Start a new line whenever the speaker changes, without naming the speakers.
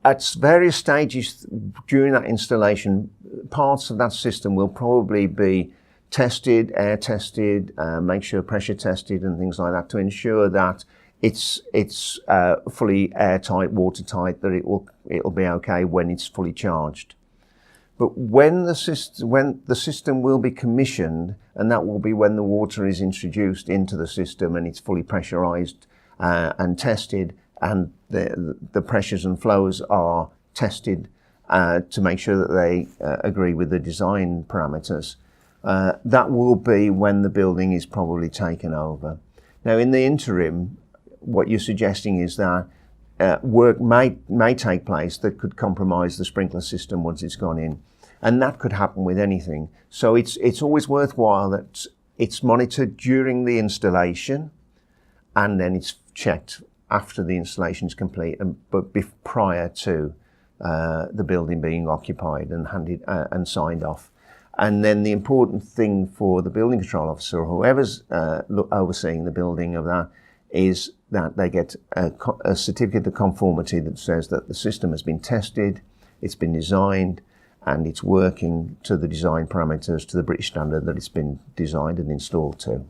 At various stages during that installation, parts of that system will probably be tested, air tested, make sure pressure tested and things like that to ensure that it's fully airtight, watertight, that it'll be okay when it's fully charged. But when the system will be commissioned, and that will be when the water is introduced into the system and it's fully pressurized and tested, and the pressures and flows are tested to make sure that they agree with the design parameters. That will be when the building is probably taken over. Now, in the interim, what you're suggesting is that work may take place that could compromise the sprinkler system once it's gone in. And that could happen with anything. So it's always worthwhile that it's monitored during the installation, and then it's checked after the installation is complete, but prior to the building being occupied and handed and signed off. And then the important thing for the building control officer, or whoever's overseeing the building of that, is that they get a certificate of conformity that says that the system has been tested, it's been designed, and it's working to the design parameters, to the British standard that it's been designed and installed to.